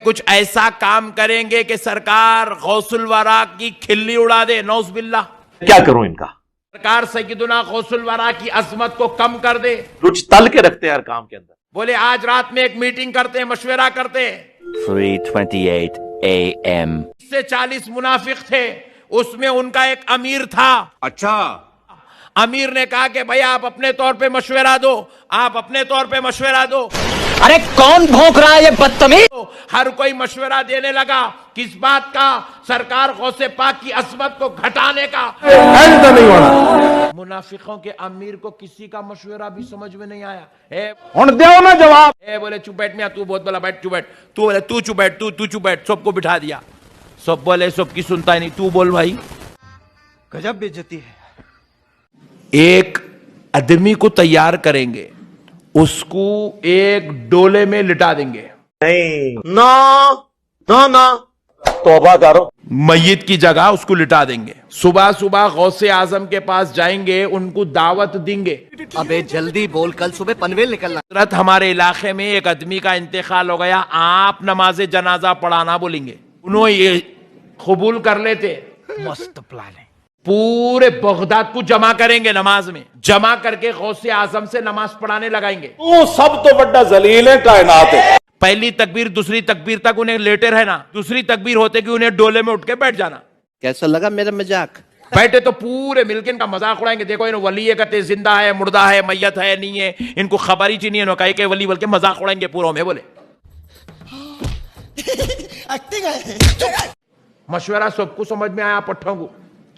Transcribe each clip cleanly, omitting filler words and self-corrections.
کچھ ایسا کام کریں گے کہ سرکار غوث الورا کی کھلی اڑا دے، نعوذ باللہ۔ کیا کروں ان کا؟ سرکار سیدنا غوث الورا کی عظمت کو کم کر دے۔ کچھ تل کے رکھتے ہیں ہر کام کے اندر۔ بولے آج رات میں ایک میٹنگ کرتے ہیں، مشورہ کرتے ہیں۔ 3:28 AM 40 منافق تھے، اس میں ان کا ایک امیر تھا۔ اچھا، امیر نے کہا کہ بھائی آپ اپنے طور پہ مشورہ دو، آپ اپنے طور پہ مشورہ دو۔ ارے کون بھونک رہا ہے یہ بدتمیز؟ ہر کوئی مشورہ دینے لگا، کس بات کا؟ سرکار غوث پاک کی عظمت کو گھٹانے کا۔ منافقوں کے امیر کو کسی کا مشورہ بھی سمجھ میں نہیں آیا۔ بولے چپ بیٹھ میاں، تو بہت بڑا بیٹھ، چپ بیٹھ، تو بولے تو چپ بیٹھ، تو چپ بیٹھ، سب کو بٹھا دیا۔ سب بولے سب کی سنتا ہی نہیں، تو بول بھائی۔ گجب بےعزتی ہے۔ ایک آدمی کو تیار کریں گے، اس کو ایک ڈولے میں لٹا دیں گے، نہیں نہ توبہ کرو۔ میت کی جگہ اس کو لٹا دیں گے۔ صبح صبح غوث اعظم کے پاس جائیں گے، ان کو دعوت دیں گے۔ ابے جلدی بول، کل صبح پنویل نکلنا۔ حضرت ہمارے علاقے میں ایک آدمی کا انتقال ہو گیا، آپ نماز جنازہ پڑھانا بولیں گے۔ انہوں یہ قبول کر لیتے، مست پلان ہے۔ پورے بغداد کو جمع کریں گے، نماز میں جمع کر کے غوث اعظم سے نماز پڑھانے لگائیں گے۔ تو سب تو بڑا ذلیل ہے کائنات ہے۔ پہلی تکبیر دوسری تکبیر تک انہیں لیٹے رہنا، دوسری تکبیر ہوتے کہ انہیں ڈولے میں اٹھ کے بیٹھ جانا۔ کیسا لگا میرا مذاق؟ بیٹھے تو پورے مل کے ان کا مذاق اڑائیں گے، دیکھو انہوں ولی ہے کہتے زندہ ہے، مردہ ہے، میت ہے، نہیں ہے، ان کو خبر ہی نہیں ہے، انہوں کہے کہ ولی، بلکہ مذاق اڑائیں گے پوروں میں۔ بولے مشورہ سب کو سمجھ میں آیا، پٹھوں کو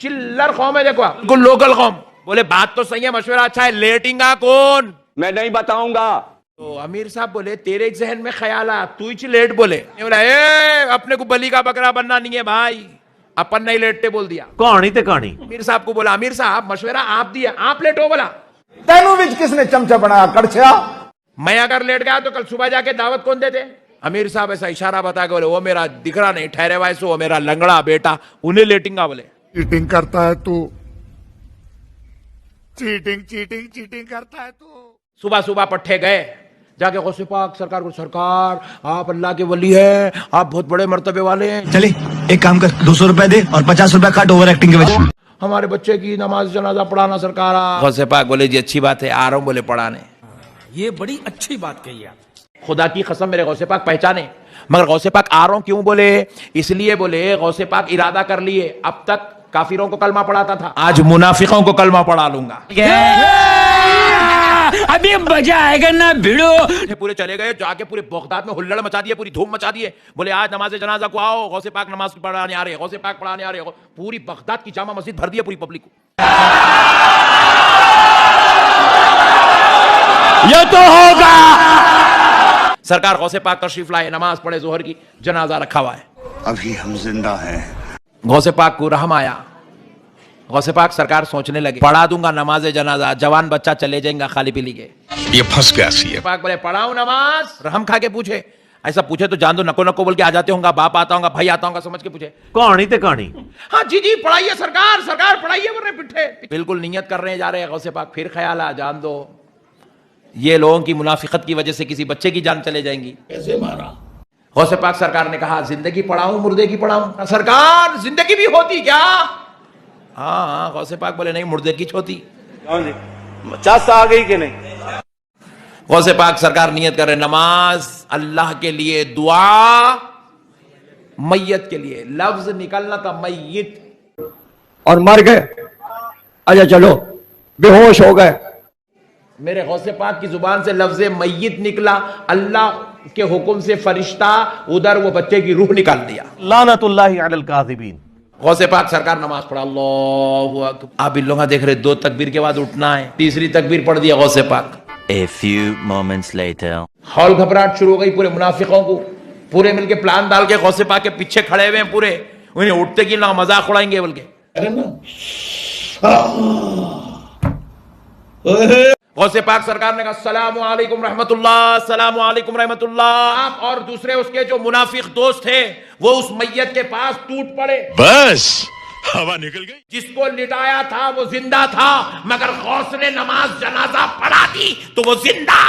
چلر قوم ہے، دیکھو بالکل لوکل قوم۔ بولے بات تو صحیح ہے، مشورہ اچھا ہے، لیٹیں گا کون؟ میں نہیں بتاؤں گا۔ تو امیر صاحب بولے تیرے ذہن میں خیال آ، تو ہی لیٹ بولے۔ بولا اپنے کو بلی کا بکرا بننا نہیں ہے بھائی، اپن نہیں لیٹتے بول دیا۔ کہانی تے کہانی۔ امیر صاحب کو بولا امیر صاحب مشورہ آپ دیا، آپ لیٹو۔ بولا تینوں وچ کس نے چمچا بنا کڑچیا؟ میں اگر لیٹ گیا تو کل صبح جا کے دعوت کون دیتے؟ امیر صاحب ایسا اشارہ بتا کے بولے وہ میرا دکھ رہا نہیں، ٹھہرے ہوا سو وہ میرا لنگڑا بیٹا، انہیں لیٹنگ گا۔ بولے چیٹنگ کرتا ہے تو، چیٹنگ کرتا ہے تو۔ صبح صبح پٹھے گئے، جا کے غوث پاک سرکار کو، سرکار آپ اللہ کے ولی ہیں، آپ بہت بڑے مرتبے والے ہیں، چلے ایک کام کر، 200 روپے دے اور 50 روپے کاٹ اوور ایکٹنگ کے وجہ۔ ہمارے بچے کی نماز جنازہ پڑھانا سرکار۔ غوث پاک بولے جی اچھی بات ہے، آ رہا ہوں بولے پڑھانے۔ یہ بڑی اچھی بات کہی آپ۔ خدا کی قسم میرے غوث پاک پہچانے، مگر غوث پاک آ رہا ہوں کیوں؟ بولے اس لیے، بولے غوث پاک ارادہ کر لیے اب تک کافروں کو کلمہ پڑھاتا تھا، آج منافقوں کو کلمہ پڑھا لوں گا۔ ابھی مزہ آئے گا نا بھیڑو۔ پورے چلے گئے، جا کے پورے بغداد میں ہلڑ مچا دیے، پوری دھوم مچا دیے۔ بولے آج نماز جنازہ کو آؤ، غوث پاک نماز پڑھانے آ رہے، غوث پاک پڑھانے آ رہے۔ پوری بغداد کی جامع مسجد بھر دی پوری پبلک کو۔ یہ تو ہوگا۔ سرکار غوث پاک تشریف لائے، نماز پڑھے، ظہر کی جنازہ رکھا ہوا ہے۔ ابھی ہم زندہ ہیں۔ غوث پاک کو رحم آیا، غوث پاک سرکار سوچنے لگے پڑھا دوں گا نماز جنازہ، جوان بچہ چلے جائیں گا خالی پیلی کے۔ یہ پھنس گیا سی ہے۔ پاک بولے پڑھاؤں نماز؟ رحم کھا کے پوچھے، ایسا پوچھے تو جان دو نکو نکو بول کے آ جاتے ہوں گا، باپ آتا ہوں گا، بھائی آتا ہوں گا، سمجھ کے پوچھے کہانی تے کہانی۔ ہاں جی جی پڑھائیے سرکار، سرکار پڑھائیے، ورنہ پٹھے بالکل نیت کر رہے جا رہے ہیں۔ غوث پاک پھر خیال آ، جان دو یہ لوگوں کی منافقت کی وجہ سے کسی بچے کی جان چلے جائیں گی، کیسے مارا؟ غوث پاک سرکار نے کہا زندگی پڑھاؤں مردے کی پڑھاؤں؟ سرکار زندگی بھی ہوتی کیا؟ ہاں غوث پاک بولے نہیں، مردے کی چھوتی۔ چاس آ گئی کہ نہیں؟ غوث پاک سرکار نیت کر رہے، نماز اللہ کے لیے، دعا میت کے لیے۔ لفظ نکلنا تھا میت، اور مر گئے، اچھا چلو بے ہوش ہو گئے۔ میرے غوث پاک کی زبان سے لفظ میت نکلا، اللہ کے حکم سے فرشتہ ادھر وہ بچے کی روح نکال دیا۔ لعنت اللہ علی الکاذبین۔ غوث پاک سرکار نماز پڑھا، اللہ اکبر۔ آپ ان لوگوں دیکھ رہے 2 تکبیر کے بعد اٹھنا ہے، تیسری تکبیر پڑھ دیا Ghaus Pak. A few moments later hall گھبراہٹ شروع ہو گئی پورے منافقوں کو، پورے مل کے پلان ڈال کے غوث پاک کے پیچھے کھڑے ہوئے ہیں پورے، انہیں اٹھتے کی نہ مذاق اڑائیں گے بول کے۔ غوث پاک سرکار نے کہا السلام علیکم رحمت اللہ، السلام علیکم رحمت اللہ۔ آپ اور دوسرے اس کے جو منافق دوست تھے وہ اس میت کے پاس ٹوٹ پڑے، بس ہوا نکل گئی۔ جس کو لٹایا تھا وہ زندہ تھا، مگر غوث نے نماز جنازہ پڑھا دی تو وہ زندہ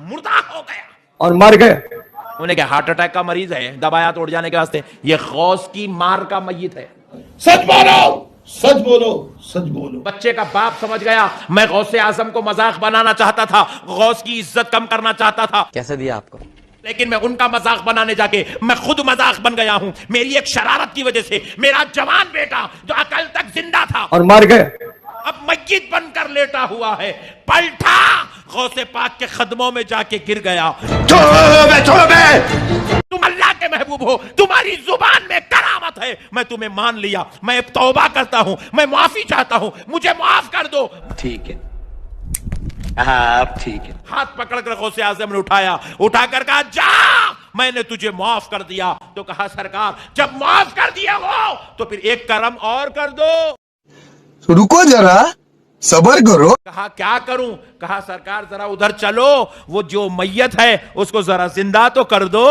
مردہ ہو گیا۔ اور مر گئے، انہیں کہا ہارٹ اٹیک کا مریض ہے، دبایا توڑ جانے کے واسطے، یہ غوث کی مار کا میت ہے۔ سچ بولو، سچ بولو، سچ بولو۔ بچے کا باپ سمجھ گیا میں غوث اعظم کو مذاق بنانا چاہتا تھا، غوث کی عزت کم کرنا چاہتا تھا، کیسے دیا آپ کو؟ لیکن میں ان کا مذاق بنانے جا کے میں خود مذاق بن گیا ہوں۔ میری ایک شرارت کی وجہ سے میرا جوان بیٹا جو کل تک زندہ تھا اور مار گئے، اب میت بن کر لیٹا ہوا ہے، پلٹا غوث پاک کے قدموں میں جا کے گر گیا۔ چھوڑو بے تم اللہ کے محبوب ہو، تمہاری زبان میں کرامت ہے، میں تمہیں مان لیا، میں اب توبہ کرتا ہوں، میں معافی چاہتا ہوں، مجھے معاف کر دو۔ ٹھیک ہے آپ، ٹھیک ہے۔ ہاتھ پکڑ کر غوث اعظم نے اٹھا کر کہا جا، میں نے تجھے معاف کر دیا۔ تو کہا سرکار جب معاف کر دیا ہو تو پھر ایک کرم اور کر دو۔ رکو ذرا صبر کرو۔ کہا کیا کروں؟ کہا سرکار ذرا ادھر چلو، وہ جو میت ہے اس کو ذرا زندہ تو کر دو۔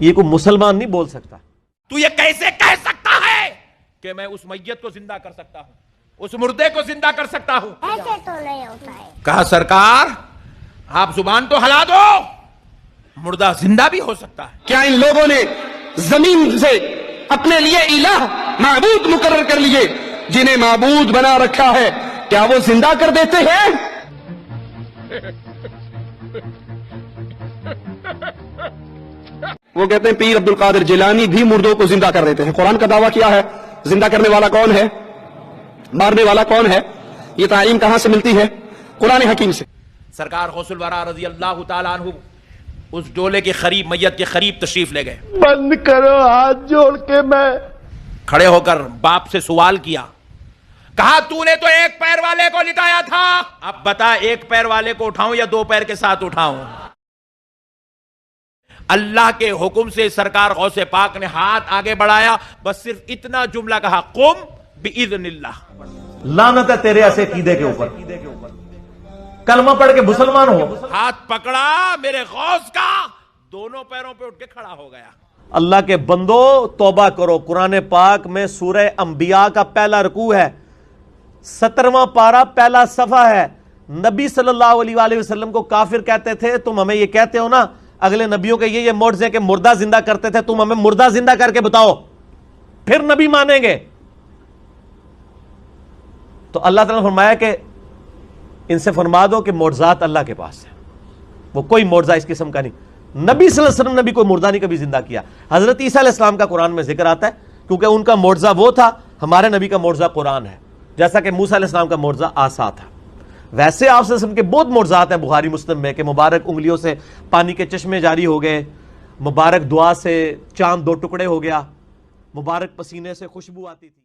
یہ کوئی مسلمان نہیں بول سکتا۔ تو یہ کیسے کہہ سکتا ہے کہ میں اس میت کو زندہ کر سکتا ہوں، اس مردے کو زندہ کر سکتا ہوں؟ ایسے تو نہیں ہوتا ہے۔ کہا سرکار آپ زبان تو ہلا دو، مردہ زندہ بھی ہو سکتا ہے۔ کیا ان لوگوں نے زمین سے اپنے لیے الہ معبود مقرر کر لیے، جنہیں معبود بنا رکھا ہے، کیا وہ زندہ کر دیتے ہیں؟ وہ کہتے ہیں پیر عبد القادر جیلانی بھی مردوں کو زندہ کر دیتے ہیں۔ قرآن کا دعویٰ کیا ہے؟ زندہ کرنے والا کون ہے؟ مارنے والا کون ہے؟ یہ تعلیم کہاں سے ملتی ہے؟ قرآن حکیم سے۔ سرکار غوث الورا رضی اللہ تعالیٰ عنہ اس ڈولے کے قریب، میت کے قریب تشریف لے گئے۔ بند کرو ہاتھ جوڑ کے، میں کھڑے ہو کر باپ سے سوال کیا، کہا تو نے تو ایک پیر والے کو لٹایا تھا، اب بتا ایک پیر والے کو اٹھاؤں یا دو پیر کے ساتھ اٹھاؤں؟ اللہ کے حکم سے سرکار غوث پاک نے ہاتھ آگے بڑھایا، بس صرف اتنا جملہ کہا قم باذن اللہ۔ لعنت ہے تیرے ایسے عقیدے کے اوپر، کلمہ پڑھ کے مسلمان ہو۔ ہاتھ پکڑا میرے غوث کا، دونوں پیروں پہ اٹھ کے کھڑا ہو گیا۔ اللہ کے بندو توبہ کرو۔ قرآن پاک میں سورہ انبیاء کا پہلا رکوع ہے، 17واں پارہ پہلا صفحہ ہے۔ نبی صلی اللہ علیہ وآلہ وسلم کو کافر کہتے تھے، تم ہمیں یہ کہتے ہو نا اگلے نبیوں کے یہ معجزے کہ مردہ زندہ کرتے تھے، تم ہمیں مردہ زندہ کر کے بتاؤ پھر نبی مانیں گے۔ تو اللہ تعالیٰ نے فرمایا کہ ان سے فرما دو کہ معجزات اللہ کے پاس ہے، وہ کوئی معجزہ اس قسم کا نہیں۔ نبی صلی اللہ علیہ وسلم نے بھی کوئی مردہ نہیں کبھی زندہ کیا۔ حضرت عیسیٰ علیہ السلام کا قرآن میں ذکر آتا ہے کیونکہ ان کا معجزہ وہ تھا، ہمارے نبی کا معجزہ قرآن ہے، جیسا کہ موسیٰ علیہ السلام کا معجزہ عصا تھا۔ ویسے آپ صلی اللہ علیہ وسلم کے بہت معجزات ہیں بخاری مسلم میں، کہ مبارک انگلیوں سے پانی کے چشمے جاری ہو گئے، مبارک دعا سے چاند دو ٹکڑے ہو گیا، مبارک پسینے سے خوشبو آتی تھی۔